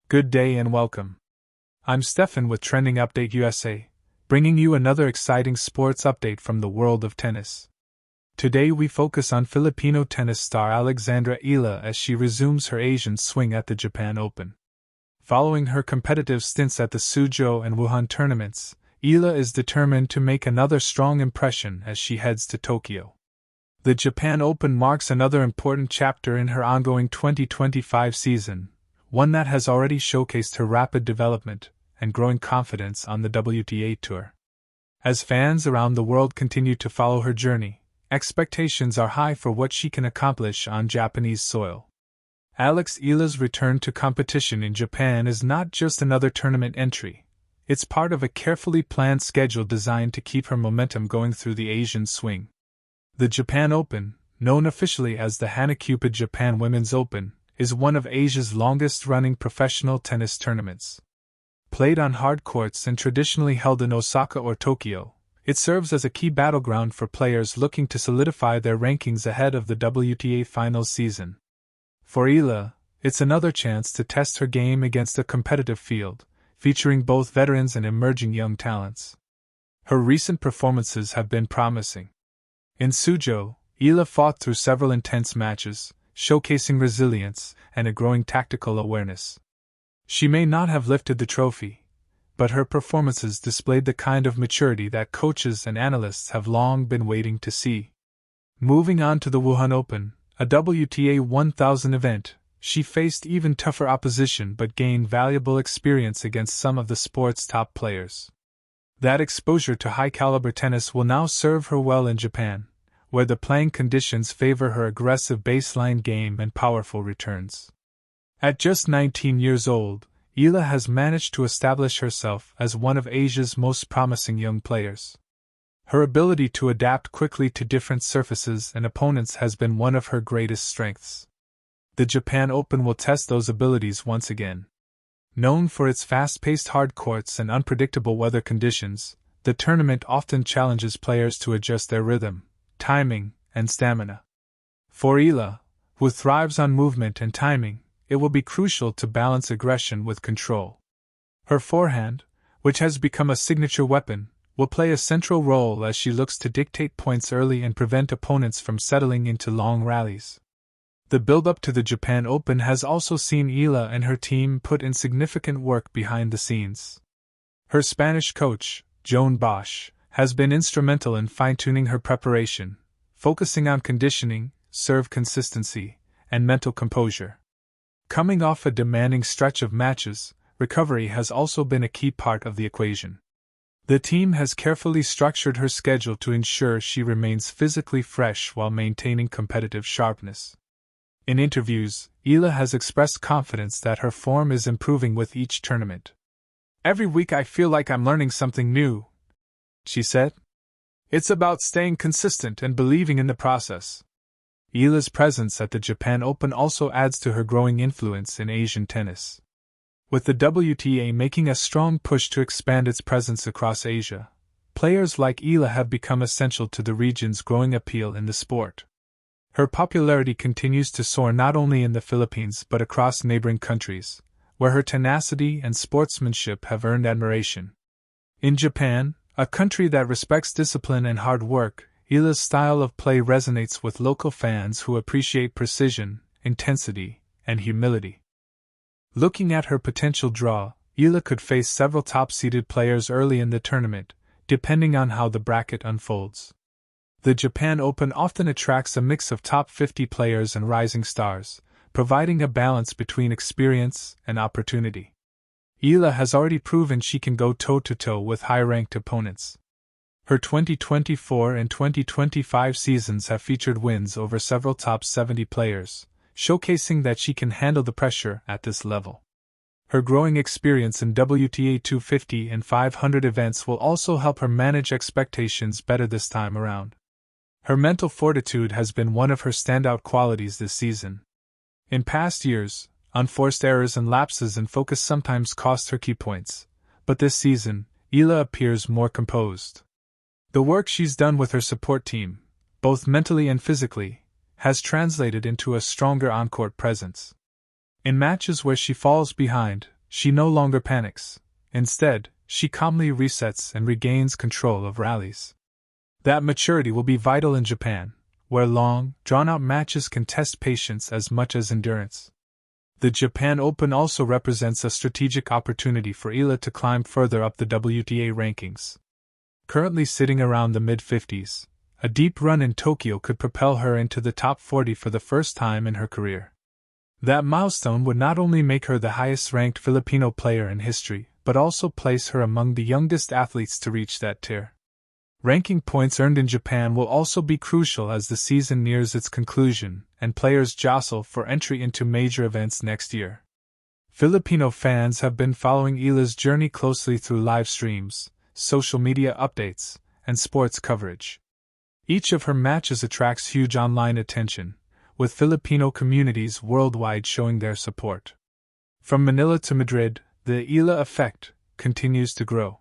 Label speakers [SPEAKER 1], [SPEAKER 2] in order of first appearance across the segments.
[SPEAKER 1] Good day and welcome. I'm Stefan with Trending Update USA, bringing you another exciting sports update from the world of tennis. Today we focus on Filipino tennis star Alexandra Eala as she resumes her Asian swing at the Japan Open. Following her competitive stints at the Suzhou and Wuhan tournaments, Eala is determined to make another strong impression as she heads to Tokyo. The Japan Open marks another important chapter in her ongoing 2025 season, one that has already showcased her rapid development and growing confidence on the WTA Tour. As fans around the world continue to follow her journey, expectations are high for what she can accomplish on Japanese soil. Alex Eala's return to competition in Japan is not just another tournament entry, it's part of a carefully planned schedule designed to keep her momentum going through the Asian swing. The Japan Open, known officially as the Hanacupid Japan Women's Open, is one of Asia's longest-running professional tennis tournaments. Played on hard courts and traditionally held in Osaka or Tokyo, it serves as a key battleground for players looking to solidify their rankings ahead of the WTA finals season. For Eala, it's another chance to test her game against a competitive field, featuring both veterans and emerging young talents. Her recent performances have been promising. In Suzhou, Eala fought through several intense matches, showcasing resilience and a growing tactical awareness. She may not have lifted the trophy, but her performances displayed the kind of maturity that coaches and analysts have long been waiting to see. Moving on to the Wuhan Open, a WTA 1000 event, she faced even tougher opposition but gained valuable experience against some of the sport's top players. That exposure to high-caliber tennis will now serve her well in Japan, where the playing conditions favor her aggressive baseline game and powerful returns. At just 19 years old, Eala has managed to establish herself as one of Asia's most promising young players. Her ability to adapt quickly to different surfaces and opponents has been one of her greatest strengths. The Japan Open will test those abilities once again. Known for its fast-paced hard courts and unpredictable weather conditions, the tournament often challenges players to adjust their rhythm, timing, and stamina. For Eala, who thrives on movement and timing, it will be crucial to balance aggression with control. Her forehand, which has become a signature weapon, will play a central role as she looks to dictate points early and prevent opponents from settling into long rallies. The build-up to the Japan Open has also seen Eala and her team put in significant work behind the scenes. Her Spanish coach, Joan Bosch, has been instrumental in fine-tuning her preparation, focusing on conditioning, serve consistency, and mental composure. Coming off a demanding stretch of matches, recovery has also been a key part of the equation. The team has carefully structured her schedule to ensure she remains physically fresh while maintaining competitive sharpness. In interviews, Eala has expressed confidence that her form is improving with each tournament. "Every week I feel like I'm learning something new," she said. "It's about staying consistent and believing in the process." Eala's presence at the Japan Open also adds to her growing influence in Asian tennis. With the WTA making a strong push to expand its presence across Asia, players like Eala have become essential to the region's growing appeal in the sport. Her popularity continues to soar not only in the Philippines but across neighboring countries, where her tenacity and sportsmanship have earned admiration. In Japan, a country that respects discipline and hard work, Eala's style of play resonates with local fans who appreciate precision, intensity, and humility. Looking at her potential draw, Eala could face several top-seeded players early in the tournament, depending on how the bracket unfolds. The Japan Open often attracts a mix of top 50 players and rising stars, providing a balance between experience and opportunity. Eala has already proven she can go toe-to-toe with high-ranked opponents. Her 2024 and 2025 seasons have featured wins over several top 70 players, showcasing that she can handle the pressure at this level. Her growing experience in WTA 250 and 500 events will also help her manage expectations better this time around. Her mental fortitude has been one of her standout qualities this season. In past years, unforced errors and lapses in focus sometimes cost her key points, but this season, Eala appears more composed. The work she's done with her support team, both mentally and physically, has translated into a stronger on-court presence. In matches where she falls behind, she no longer panics. Instead, she calmly resets and regains control of rallies. That maturity will be vital in Japan, where long, drawn-out matches can test patience as much as endurance. The Japan Open also represents a strategic opportunity for Eala to climb further up the WTA rankings. Currently sitting around the mid-50s, a deep run in Tokyo could propel her into the top 40 for the first time in her career. That milestone would not only make her the highest-ranked Filipino player in history, but also place her among the youngest athletes to reach that tier. Ranking points earned in Japan will also be crucial as the season nears its conclusion and players jostle for entry into major events next year. Filipino fans have been following Eala's journey closely through live streams, social media updates, and sports coverage. Each of her matches attracts huge online attention, with Filipino communities worldwide showing their support. From Manila to Madrid, the Eala effect continues to grow.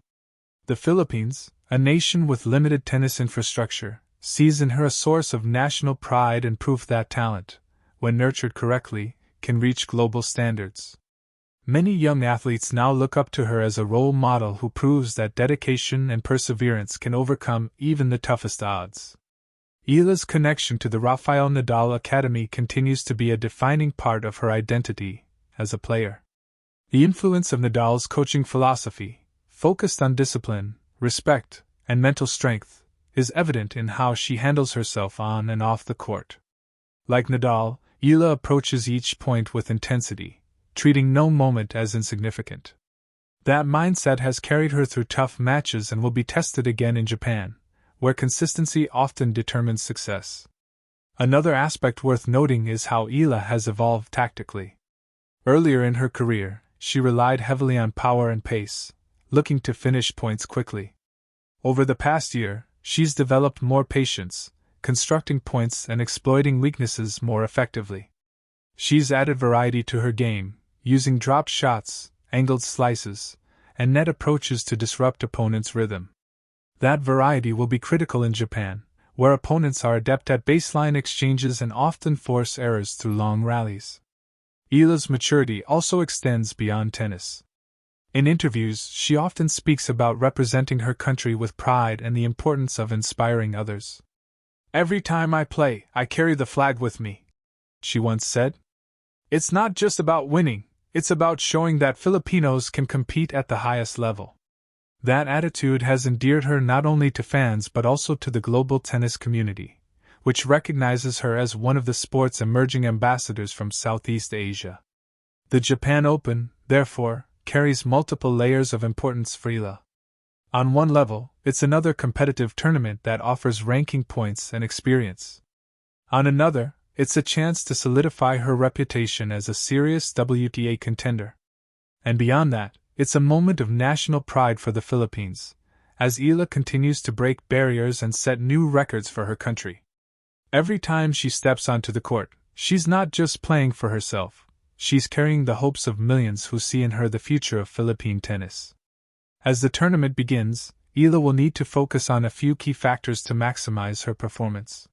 [SPEAKER 1] The Philippines, a nation with limited tennis infrastructure, sees in her a source of national pride and proof that talent, when nurtured correctly, can reach global standards. Many young athletes now look up to her as a role model who proves that dedication and perseverance can overcome even the toughest odds. Eala's connection to the Rafael Nadal Academy continues to be a defining part of her identity as a player. The influence of Nadal's coaching philosophy, focused on discipline, respect, and mental strength, is evident in how she handles herself on and off the court. Like Nadal, Eala approaches each point with intensity, treating no moment as insignificant. That mindset has carried her through tough matches and will be tested again in Japan, where consistency often determines success. Another aspect worth noting is how Eala has evolved tactically. Earlier in her career, she relied heavily on power and pace, looking to finish points quickly. Over the past year, she's developed more patience, constructing points and exploiting weaknesses more effectively. She's added variety to her game, using dropped shots, angled slices, and net approaches to disrupt opponents' rhythm. That variety will be critical in Japan, where opponents are adept at baseline exchanges and often force errors through long rallies. Eala's maturity also extends beyond tennis. In interviews, she often speaks about representing her country with pride and the importance of inspiring others. "Every time I play, I carry the flag with me," she once said. "It's not just about winning, it's about showing that Filipinos can compete at the highest level." That attitude has endeared her not only to fans but also to the global tennis community, which recognizes her as one of the sport's emerging ambassadors from Southeast Asia. The Japan Open, therefore, carries multiple layers of importance for Eala. On one level, it's another competitive tournament that offers ranking points and experience. On another, it's a chance to solidify her reputation as a serious WTA contender. And beyond that, it's a moment of national pride for the Philippines, as Eala continues to break barriers and set new records for her country. Every time she steps onto the court, she's not just playing for herself. She's carrying the hopes of millions who see in her the future of Philippine tennis. As the tournament begins, Eala will need to focus on a few key factors to maximize her performance.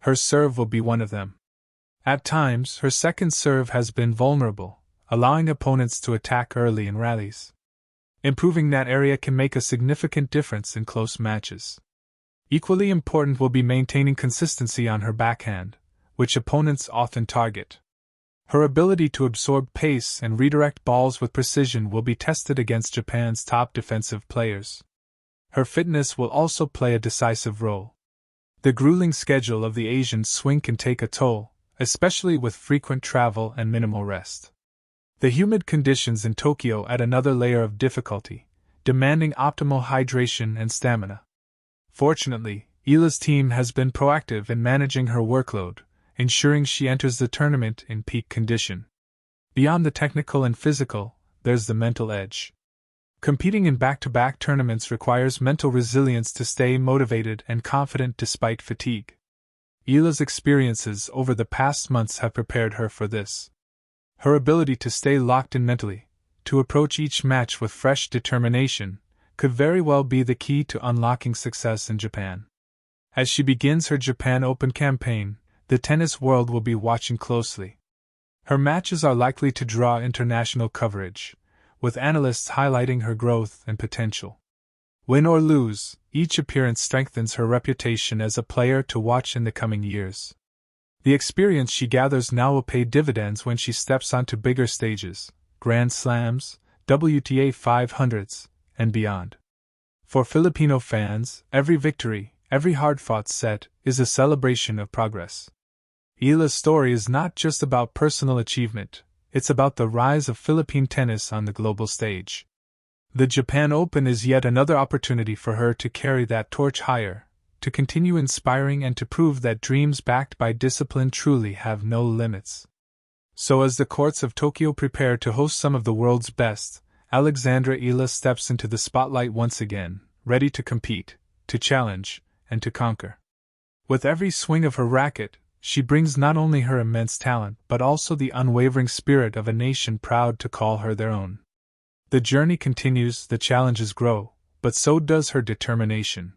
[SPEAKER 1] Her serve will be one of them. At times, her second serve has been vulnerable, allowing opponents to attack early in rallies. Improving that area can make a significant difference in close matches. Equally important will be maintaining consistency on her backhand, which opponents often target. Her ability to absorb pace and redirect balls with precision will be tested against Japan's top defensive players. Her fitness will also play a decisive role. The grueling schedule of the Asian swing can take a toll, especially with frequent travel and minimal rest. The humid conditions in Tokyo add another layer of difficulty, demanding optimal hydration and stamina. Fortunately, Eala's team has been proactive in managing her workload, ensuring she enters the tournament in peak condition. Beyond the technical and physical, there's the mental edge. Competing in back-to-back tournaments requires mental resilience to stay motivated and confident despite fatigue. Eala's experiences over the past months have prepared her for this. Her ability to stay locked in mentally, to approach each match with fresh determination, could very well be the key to unlocking success in Japan. As she begins her Japan Open campaign, the tennis world will be watching closely. Her matches are likely to draw international coverage, with analysts highlighting her growth and potential. Win or lose, each appearance strengthens her reputation as a player to watch in the coming years. The experience she gathers now will pay dividends when she steps onto bigger stages, Grand Slams, WTA 500s, and beyond. For Filipino fans, every victory, every hard-fought set, is a celebration of progress. Eala's story is not just about personal achievement, it's about the rise of Philippine tennis on the global stage. The Japan Open is yet another opportunity for her to carry that torch higher, to continue inspiring and to prove that dreams backed by discipline truly have no limits. So as the courts of Tokyo prepare to host some of the world's best, Alexandra Eala steps into the spotlight once again, ready to compete, to challenge, and to conquer. With every swing of her racket, she brings not only her immense talent but also the unwavering spirit of a nation proud to call her their own. The journey continues, the challenges grow, but so does her determination.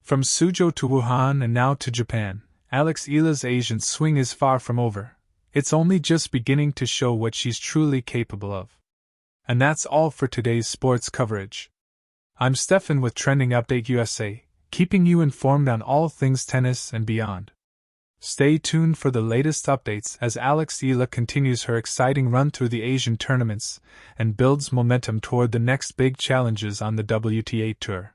[SPEAKER 1] From Suzhou to Wuhan and now to Japan, Alex Eala's Asian swing is far from over. It's only just beginning to show what she's truly capable of. And that's all for today's sports coverage. I'm Stefan with Trending Update USA, keeping you informed on all things tennis and beyond. Stay tuned for the latest updates as Alex Eala continues her exciting run through the Asian tournaments and builds momentum toward the next big challenges on the WTA Tour.